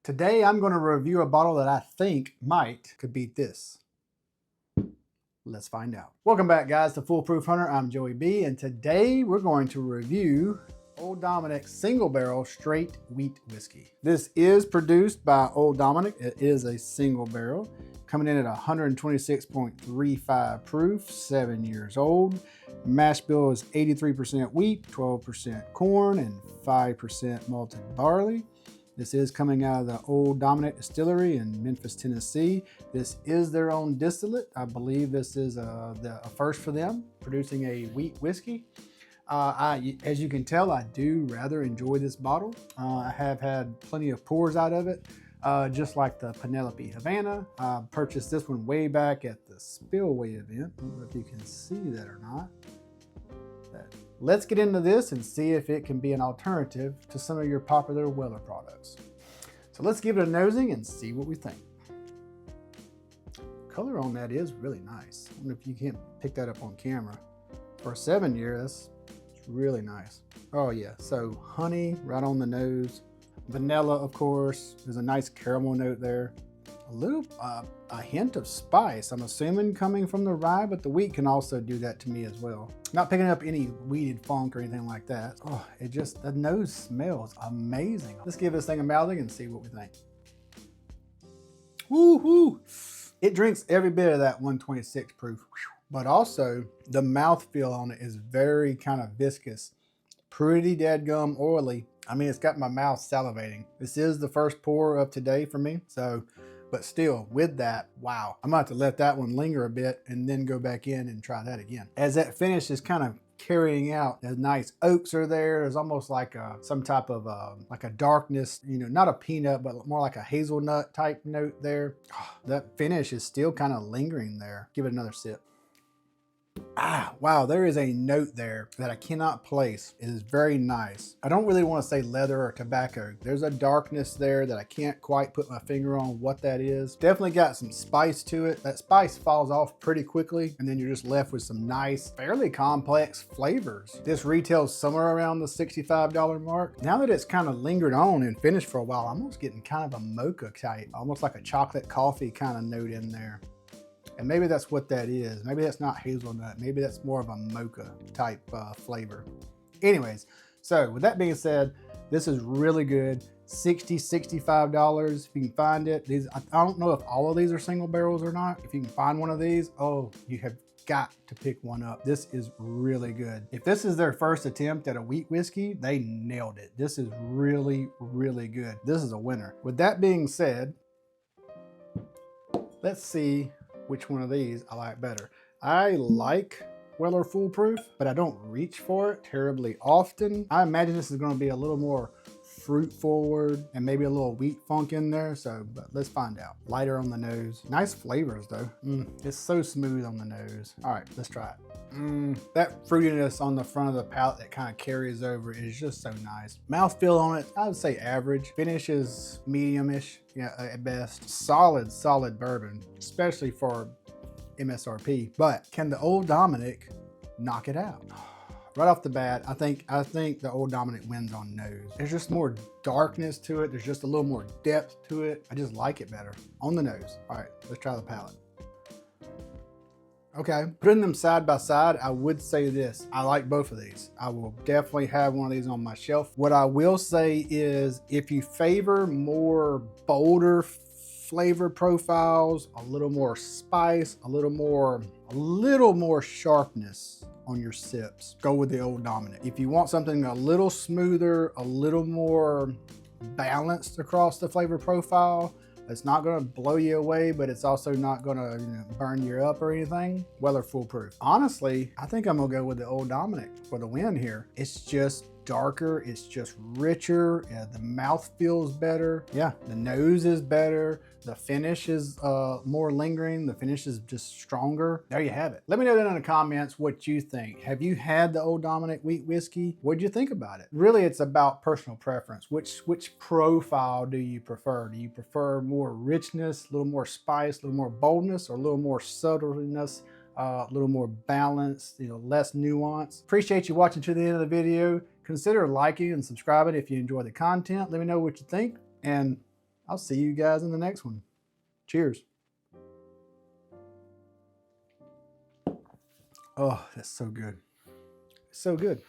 Today I'm going to review a bottle that I think could beat this. Let's find out. Welcome back, guys, to Foolproof Hunter. I'm Joey B, and today we're going to review Old Dominick single barrel straight wheat whiskey. This is produced by Old Dominick. It is a single barrel coming in at 126.35 proof, 7 years old. Mash bill is 83% wheat, 12% corn, and 5% malted barley. This is coming out of the Old Dominick Distillery in Memphis, Tennessee. This is their own distillate. I believe this is a first for them, producing a wheat whiskey. As you can tell, I do rather enjoy this bottle. I have had plenty of pours out of it, just like the Penelope Havana. I purchased this one way back at the Spillway event. I don't know if you can see that or not. Let's get into this and see if it can be an alternative to some of your popular Weller products. So let's give it a nosing and see what we think. Color on that is really nice. I wonder if you can't pick that up on camera. For a 7 year, that's really nice. Oh yeah, so honey right on the nose. Vanilla, of course. There's a nice caramel note there. A little, a hint of spice, I'm assuming coming from the rye, but the wheat can also do that to me as well. Not picking up any weeded funk or anything like that. Oh, the nose smells amazing. Let's give this thing a mouthing and see what we think. Woo-hoo! It drinks every bit of that 126 proof, but also the mouthfeel on it is very kind of viscous, pretty dadgum oily. I mean, it's got my mouth salivating. This is the first pour of today for me, but still, with that, wow. I'm about to let that one linger a bit and then go back in and try that again. As that finish is kind of carrying out, the nice oaks are there. There's almost like some type of like a darkness, you know, not a peanut, but more like a hazelnut type note there. Oh, that finish is still kind of lingering there. Give it another sip. Wow, there is a note there that I cannot place. It is very nice. I don't really want to say leather or tobacco. There's a darkness there that I can't quite put my finger on what that is. Definitely got some spice to it. That spice falls off pretty quickly, and then you're just left with some nice, fairly complex flavors. This retails somewhere around the $65 mark. Now that it's kind of lingered on and finished for a while, I'm almost getting kind of a mocha type, almost like a chocolate coffee kind of note in there. And maybe that's what that is. Maybe that's not hazelnut. Maybe that's more of a mocha type flavor. Anyways, so with that being said, this is really good. $60, $65 if you can find it. I don't know if all of these are single barrels or not. If you can find one of these, oh, you have got to pick one up. This is really good. If this is their first attempt at a wheat whiskey, they nailed it. This is really, really good. This is a winner. With that being said, let's see which one of these I like better. I like Weller Foolproof, but I don't reach for it terribly often. I imagine this is going to be a little more fruit forward and maybe a little wheat funk in there, but let's find out. Lighter on the nose. Nice flavors though. It's so smooth on the nose. All right, let's try it. That fruitiness on the front of the palate that kind of carries over is just so nice. Mouthfeel on it, I would say average. Finish is medium-ish, yeah, at best. Solid bourbon, especially for MSRP. But can the Old Dominick knock it out? Right off the bat, I think the Old Dominick wins on nose. There's just more darkness to it. There's just a little more depth to it. I just like it better on the nose. All right, let's try the palate. Okay, putting them side by side, I would say this. I like both of these. I will definitely have one of these on my shelf. What I will say is if you favor more bolder flavor profiles, a little more spice, a little more sharpness on your sips, go with the Old Dominick. If you want something a little smoother, a little more balanced across the flavor profile, it's not gonna blow you away, but it's also not gonna burn you up or anything, Weller Foolproof. Honestly, I think I'm gonna go with the Old Dominick for the win here. It's just darker, it's just richer, the mouth feels better. Yeah, the nose is better, the finish is more lingering, the finish is just stronger. There you have it. Let me know down in the comments what you think. Have you had the Old Dominick wheat whiskey? What'd you think about it? Really, it's about personal preference. Which profile do you prefer? Do you prefer more richness, a little more spice, a little more boldness, or a little more subtleness, a little more balanced, less nuance? Appreciate you watching to the end of the video. Consider liking and subscribing if you enjoy the content. Let me know what you think, and I'll see you guys in the next one. Cheers. Oh, that's so good. So good.